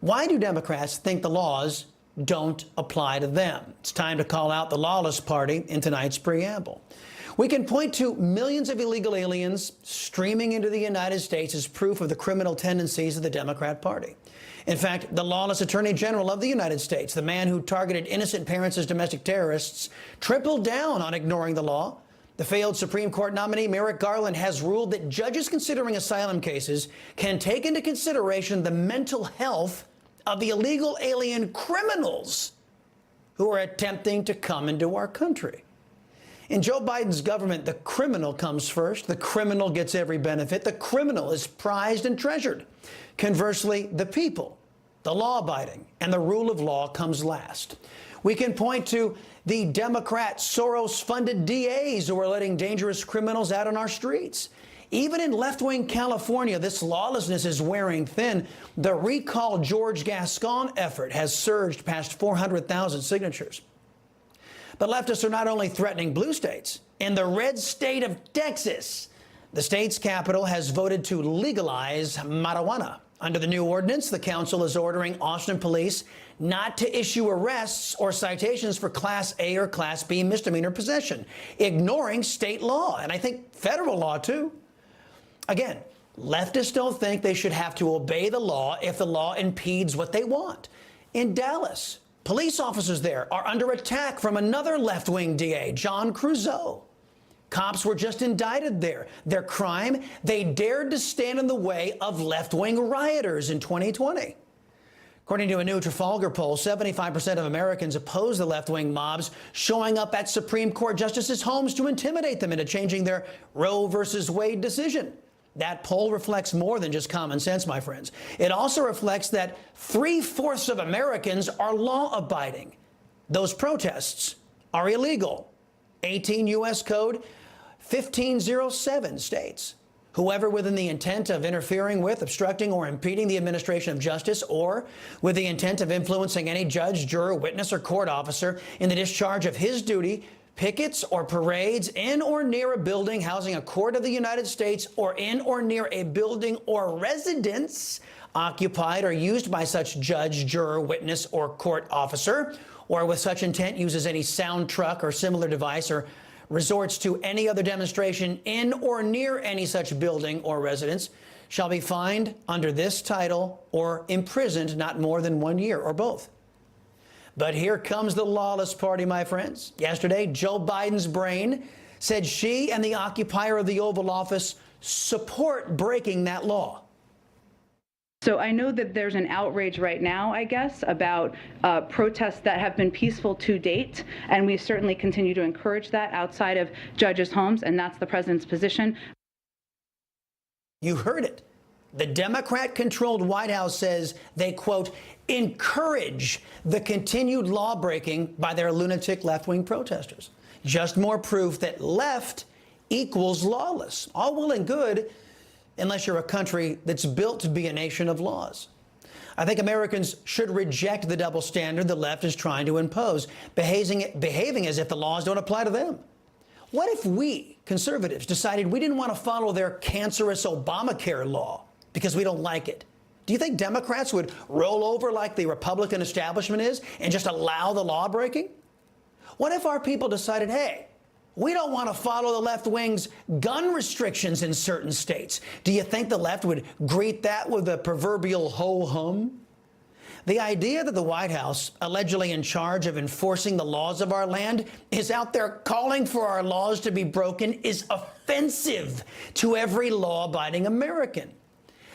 Why do Democrats think the laws don't apply to them? It's time to call out the Lawless Party in tonight's preamble. We can point to millions of illegal aliens streaming into the United States as proof of the criminal tendencies of the Democrat Party. In fact, the lawless Attorney General of the United States, the man who targeted innocent parents as domestic terrorists, tripled down on ignoring the law. The failed Supreme Court nominee Merrick Garland has ruled that judges considering asylum cases can take into consideration the mental health of the illegal alien criminals who are attempting to come into our country. In Joe Biden's government, the criminal comes first. The criminal gets every benefit. The criminal is prized and treasured. Conversely, the people, the law-abiding, and the rule of law comes last. We can point to the Democrat Soros-funded DAs who are letting dangerous criminals out on our streets. Even in left-wing California, this lawlessness is wearing thin. The Recall George Gascon effort has surged past 400,000 signatures. But leftists are not only threatening blue states. In the red state of Texas, the state's capital has voted to legalize marijuana. Under the new ordinance, the council is ordering Austin police not to issue arrests or citations for Class A or Class B misdemeanor possession, ignoring state law, and I think federal law, too. Again, leftists don't think they should have to obey the law if the law impedes what they want. In Dallas, police officers there are under attack from another left-wing DA, John Creuzot. Cops were just indicted there. Their crime, they dared to stand in the way of left-wing rioters in 2020. According to a new Trafalgar poll, 75% of Americans oppose the left-wing mobs showing up at Supreme Court justices' homes to intimidate them into changing their Roe versus Wade decision. That poll reflects more than just common sense, my friends. It also reflects that 3/4 of Americans are law-abiding. Those protests are illegal. 18 U.S. Code 1507 states, whoever within the intent of interfering with, obstructing, or impeding the administration of justice, or with the intent of influencing any judge, juror, witness, or court officer in the discharge of his duty, pickets or parades in or near a building housing a court of the United States, or in or near a building or residence occupied or used by such judge, juror, witness, or court officer, or with such intent uses any sound truck or similar device, or resorts to any other demonstration in or near any such building or residence, shall be fined under this title or imprisoned not more than 1 year, or both. But here comes the Lawless Party, my friends. Yesterday, Joe Biden's brain said she and the occupier of the Oval Office support breaking that law. So I know that there's an outrage right now, I guess, about protests that have been peaceful to date, and we certainly continue to encourage that outside of judges' homes, and that's the president's position. You heard it. The Democrat-controlled White House says they, quote, encourage the continued law-breaking by their lunatic left-wing protesters. Just more proof that left equals lawless. All well and good, unless you're a country that's built to be a nation of laws. I think Americans should reject the double standard the left is trying to impose, behaving as if the laws don't apply to them. What if we, conservatives, decided we didn't want to follow their cancerous Obamacare law because we don't like it? Do you think Democrats would roll over like the Republican establishment is and just allow the law breaking? What if our people decided, hey, we don't want to follow the left wing's gun restrictions in certain states? Do you think the left would greet that with a proverbial ho-hum? The idea that the White House, allegedly in charge of enforcing the laws of our land, is out there calling for our laws to be broken is offensive to every law-abiding American.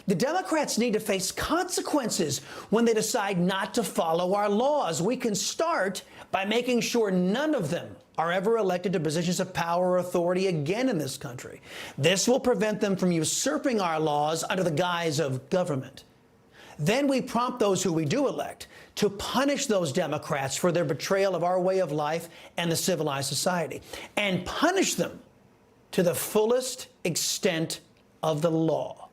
The Democrats need to face consequences when they decide not to follow our laws. We can start by making sure none of them are ever elected to positions of power or authority again in this country. This will prevent them from usurping our laws under the guise of government. Then we prompt those who we do elect to punish those Democrats for their betrayal of our way of life and the civilized society, and punish them to the fullest extent of the law.